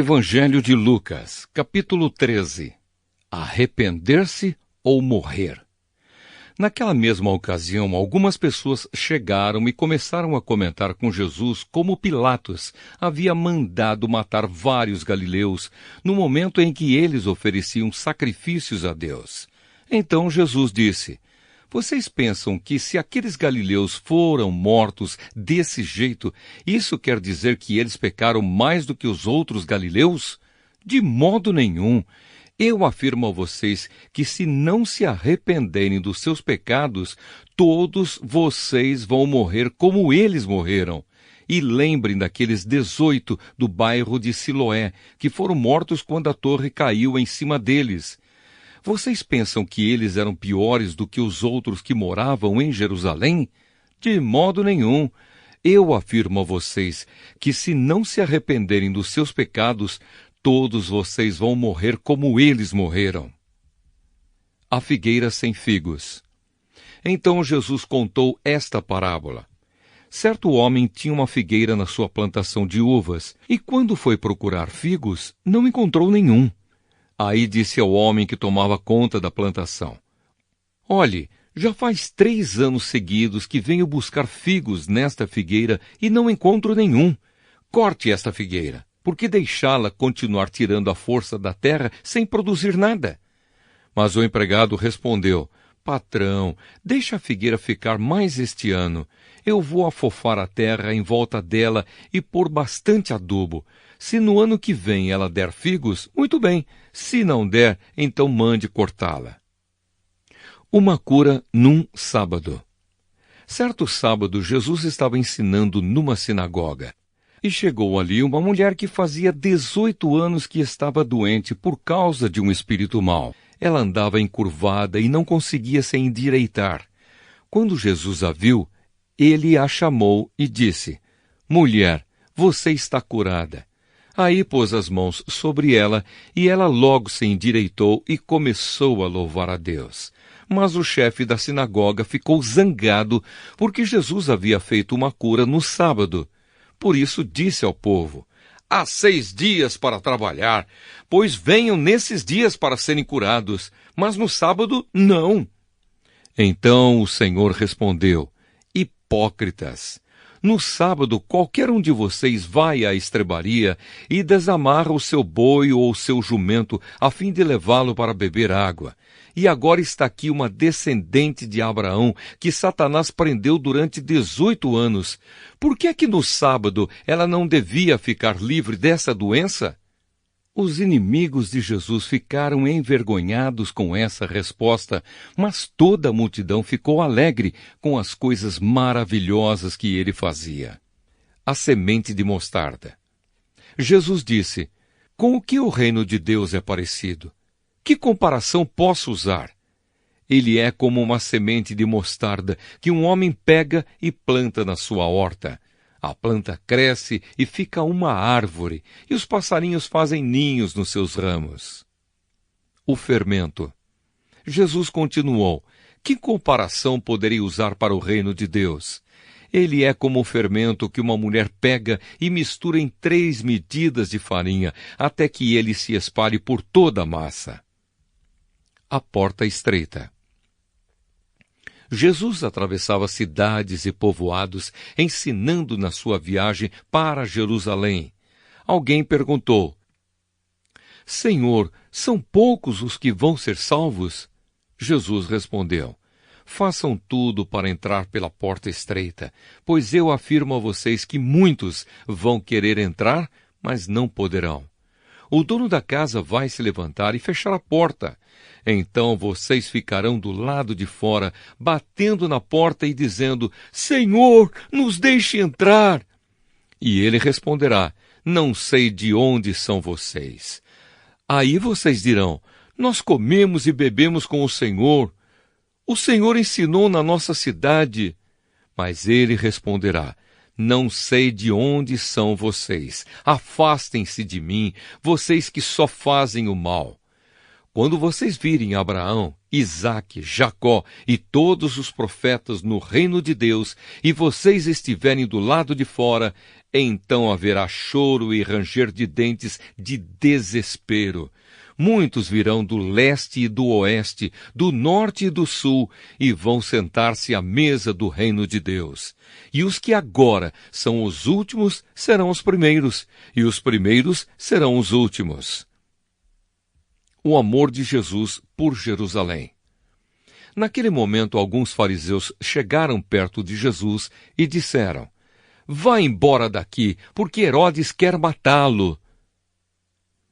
Evangelho de Lucas, capítulo 13. Arrepender-se ou morrer? Naquela mesma ocasião, algumas pessoas chegaram e começaram a comentar com Jesus como Pilatos havia mandado matar vários galileus no momento em que eles ofereciam sacrifícios a Deus. Então Jesus disse: "Vocês pensam que se aqueles galileus foram mortos desse jeito, isso quer dizer que eles pecaram mais do que os outros galileus? De modo nenhum. Eu afirmo a vocês que se não se arrependerem dos seus pecados, todos vocês vão morrer como eles morreram. E lembrem daqueles 18 do bairro de Siloé, que foram mortos quando a torre caiu em cima deles. Vocês pensam que eles eram piores do que os outros que moravam em Jerusalém? De modo nenhum. Eu afirmo a vocês que se não se arrependerem dos seus pecados, todos vocês vão morrer como eles morreram." A figueira sem figos. Então Jesus contou esta parábola. Certo homem tinha uma figueira na sua plantação de uvas, e quando foi procurar figos, não encontrou nenhum. Aí disse ao homem que tomava conta da plantação: "Olhe, já faz 3 anos seguidos que venho buscar figos nesta figueira e não encontro nenhum. Corte esta figueira, por que deixá-la continuar tirando a força da terra sem produzir nada?" Mas o empregado respondeu: "Patrão, deixa a figueira ficar mais este ano. Eu vou afofar a terra em volta dela e pôr bastante adubo. Se no ano que vem ela der figos, muito bem. Se não der, então mande cortá-la." Uma cura num sábado. Certo sábado, Jesus estava ensinando numa sinagoga. E chegou ali uma mulher que fazia 18 anos que estava doente por causa de um espírito mau. Ela andava encurvada e não conseguia se endireitar. Quando Jesus a viu, ele a chamou e disse: "Mulher, você está curada." Aí pôs as mãos sobre ela, e ela logo se endireitou e começou a louvar a Deus. Mas o chefe da sinagoga ficou zangado, porque Jesus havia feito uma cura no sábado. Por isso disse ao povo: "Há 6 dias para trabalhar, pois venham nesses dias para serem curados, mas no sábado não." Então o Senhor respondeu: "Hipócritas! No sábado, qualquer um de vocês vai à estrebaria e desamarra o seu boi ou o seu jumento, a fim de levá-lo para beber água. E agora está aqui uma descendente de Abraão, que Satanás prendeu durante 18 anos. Por que é que no sábado ela não devia ficar livre dessa doença?" Os inimigos de Jesus ficaram envergonhados com essa resposta, mas toda a multidão ficou alegre com as coisas maravilhosas que ele fazia. A semente de mostarda. Jesus disse: "Com o que o reino de Deus é parecido? Que comparação posso usar? Ele é como uma semente de mostarda que um homem pega e planta na sua horta. A planta cresce e fica uma árvore, e os passarinhos fazem ninhos nos seus ramos." O fermento. Jesus continuou: "Que comparação poderei usar para o reino de Deus? Ele é como o fermento que uma mulher pega e mistura em 3 medidas de farinha, até que ele se espalhe por toda a massa." A porta estreita. Jesus atravessava cidades e povoados, ensinando na sua viagem para Jerusalém. Alguém perguntou: "Senhor, são poucos os que vão ser salvos?" Jesus respondeu: "Façam tudo para entrar pela porta estreita, pois eu afirmo a vocês que muitos vão querer entrar, mas não poderão. O dono da casa vai se levantar e fechar a porta. Então vocês ficarão do lado de fora, batendo na porta e dizendo: 'Senhor, nos deixe entrar.' E ele responderá: 'Não sei de onde são vocês.' Aí vocês dirão: 'Nós comemos e bebemos com o Senhor. O Senhor ensinou na nossa cidade.' Mas ele responderá: 'Não sei de onde são vocês. Afastem-se de mim, vocês que só fazem o mal.' Quando vocês virem Abraão, Isaque, Jacó e todos os profetas no reino de Deus, e vocês estiverem do lado de fora, então haverá choro e ranger de dentes de desespero. Muitos virão do leste e do oeste, do norte e do sul, e vão sentar-se à mesa do reino de Deus. E os que agora são os últimos serão os primeiros, e os primeiros serão os últimos. O amor de Jesus por Jerusalém. Naquele momento, alguns fariseus chegaram perto de Jesus e disseram: Vá embora daqui, porque Herodes quer matá-lo.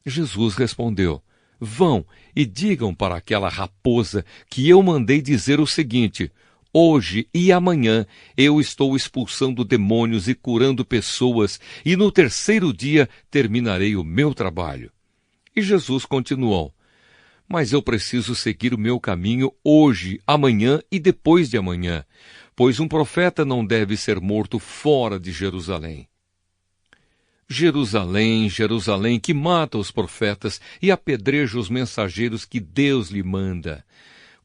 Jesus respondeu: Vão e digam para aquela raposa que eu mandei dizer o seguinte: hoje e amanhã eu estou expulsando demônios e curando pessoas, e no terceiro dia terminarei o meu trabalho. E Jesus continuou: Mas eu preciso seguir o meu caminho hoje, amanhã e depois de amanhã, pois um profeta não deve ser morto fora de Jerusalém. Jerusalém, Jerusalém, que mata os profetas e apedreja os mensageiros que Deus lhe manda.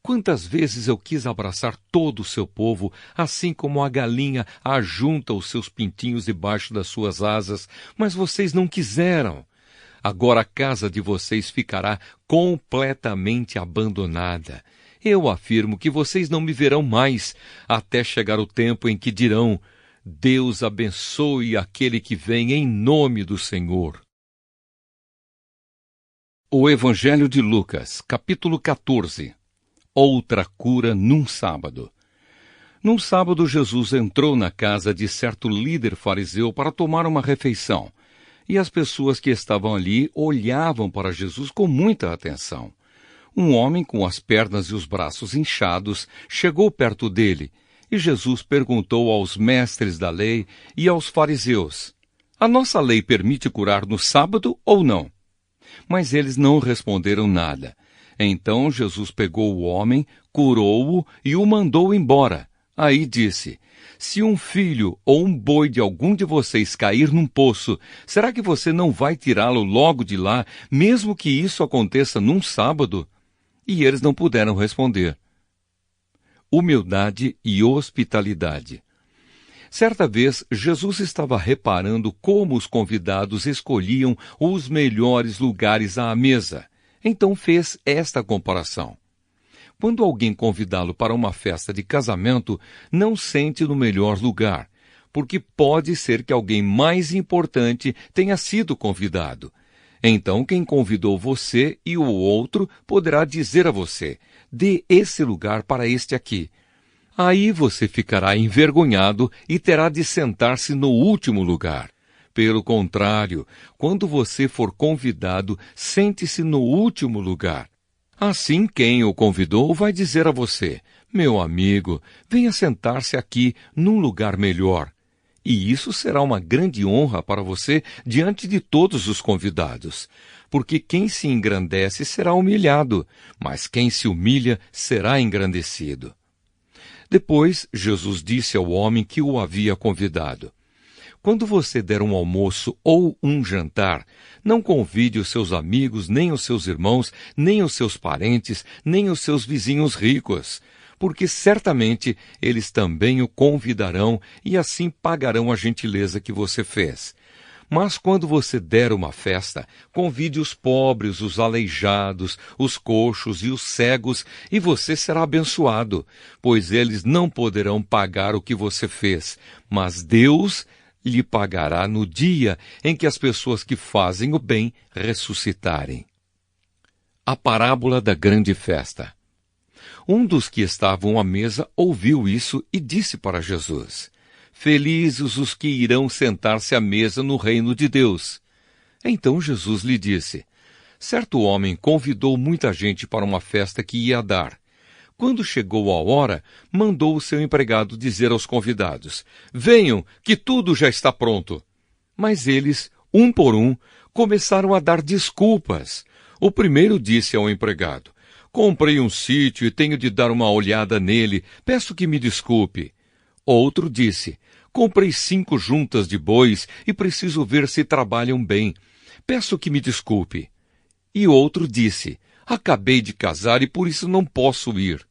Quantas vezes eu quis abraçar todo o seu povo, assim como a galinha ajunta os seus pintinhos debaixo das suas asas, mas vocês não quiseram. Agora a casa de vocês ficará completamente abandonada. Eu afirmo que vocês não me verão mais, até chegar o tempo em que dirão: Deus abençoe aquele que vem em nome do Senhor. O Evangelho de Lucas, capítulo 14. Outra cura num sábado. Num sábado, Jesus entrou na casa de certo líder fariseu para tomar uma refeição. E as pessoas que estavam ali olhavam para Jesus com muita atenção. Um homem com as pernas e os braços inchados chegou perto dele, e Jesus perguntou aos mestres da lei e aos fariseus: A nossa lei permite curar no sábado ou não? Mas eles não responderam nada. Então Jesus pegou o homem, curou-o e o mandou embora. Aí disse: Se um filho ou um boi de algum de vocês cair num poço, será que você não vai tirá-lo logo de lá, mesmo que isso aconteça num sábado? E eles não puderam responder. Humildade e hospitalidade. Certa vez, Jesus estava reparando como os convidados escolhiam os melhores lugares à mesa. Então fez esta comparação. Quando alguém convidá-lo para uma festa de casamento, não sente no melhor lugar, porque pode ser que alguém mais importante tenha sido convidado. Então quem convidou você e o outro poderá dizer a você: dê esse lugar para este aqui. Aí você ficará envergonhado e terá de sentar-se no último lugar. Pelo contrário, quando você for convidado, sente-se no último lugar. Assim, quem o convidou vai dizer a você: meu amigo, venha sentar-se aqui num lugar melhor. E isso será uma grande honra para você diante de todos os convidados. Porque quem se engrandece será humilhado, mas quem se humilha será engrandecido. Depois, Jesus disse ao homem que o havia convidado: Quando você der um almoço ou um jantar, não convide os seus amigos, nem os seus irmãos, nem os seus parentes, nem os seus vizinhos ricos, porque certamente eles também o convidarão e assim pagarão a gentileza que você fez. Mas quando você der uma festa, convide os pobres, os aleijados, os coxos e os cegos, e você será abençoado, pois eles não poderão pagar o que você fez, mas Deus lhe pagará no dia em que as pessoas que fazem o bem ressuscitarem. A parábola da grande festa. Um dos que estavam à mesa ouviu isso e disse para Jesus: Felizes os que irão sentar-se à mesa no reino de Deus. Então Jesus lhe disse: Certo homem convidou muita gente para uma festa que ia dar. Quando chegou a hora, mandou o seu empregado dizer aos convidados: Venham, que tudo já está pronto. Mas eles, um por um, começaram a dar desculpas. O primeiro disse ao empregado: Comprei um sítio e tenho de dar uma olhada nele, peço que me desculpe. Outro disse: Comprei 5 juntas de bois e preciso ver se trabalham bem, peço que me desculpe. E outro disse: Acabei de casar e por isso não posso ir.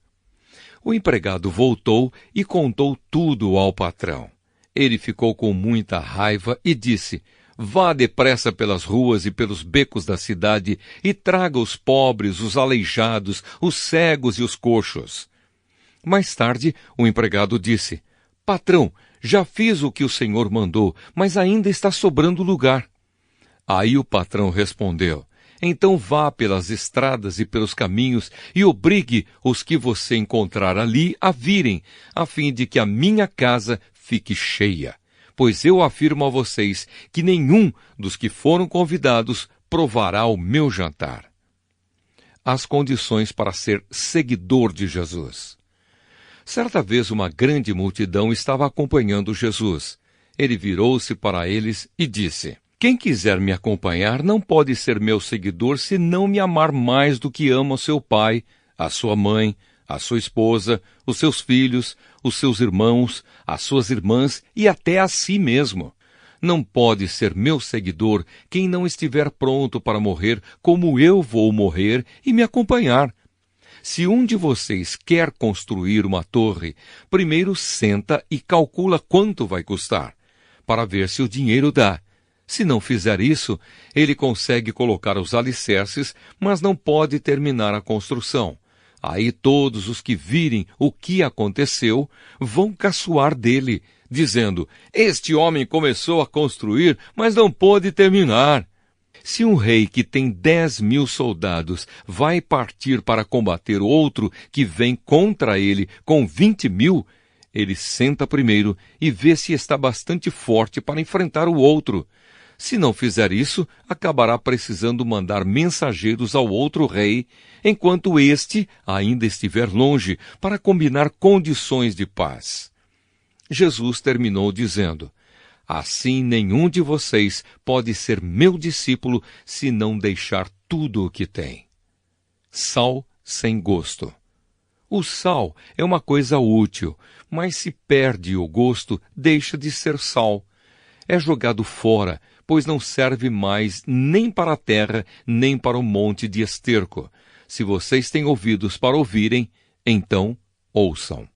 O empregado voltou e contou tudo ao patrão. Ele ficou com muita raiva e disse: vá depressa pelas ruas e pelos becos da cidade e traga os pobres, os aleijados, os cegos e os coxos. Mais tarde, o empregado disse: patrão, já fiz o que o senhor mandou, mas ainda está sobrando lugar. Aí o patrão respondeu: então vá pelas estradas e pelos caminhos e obrigue os que você encontrar ali a virem, a fim de que a minha casa fique cheia. Pois eu afirmo a vocês que nenhum dos que foram convidados provará o meu jantar. As condições para ser seguidor de Jesus. Certa vez uma grande multidão estava acompanhando Jesus. Ele virou-se para eles e disse: quem quiser me acompanhar não pode ser meu seguidor se não me amar mais do que ama o seu pai, a sua mãe, a sua esposa, os seus filhos, os seus irmãos, as suas irmãs e até a si mesmo. Não pode ser meu seguidor quem não estiver pronto para morrer como eu vou morrer e me acompanhar. Se um de vocês quer construir uma torre, primeiro senta e calcula quanto vai custar, para ver se o dinheiro dá. Se não fizer isso, ele consegue colocar os alicerces, mas não pode terminar a construção. Aí todos os que virem o que aconteceu vão caçoar dele, dizendo: este homem começou a construir, mas não pôde terminar. Se um rei que tem 10.000 soldados vai partir para combater outro que vem contra ele com 20.000, ele senta primeiro e vê se está bastante forte para enfrentar o outro. Se não fizer isso, acabará precisando mandar mensageiros ao outro rei, enquanto este ainda estiver longe, para combinar condições de paz. Jesus terminou dizendo: assim nenhum de vocês pode ser meu discípulo se não deixar tudo o que tem. Sal sem gosto. O sal é uma coisa útil, mas se perde o gosto, deixa de ser sal. É jogado fora, pois não serve mais nem para a terra, nem para o monte de esterco. Se vocês têm ouvidos para ouvirem, então ouçam.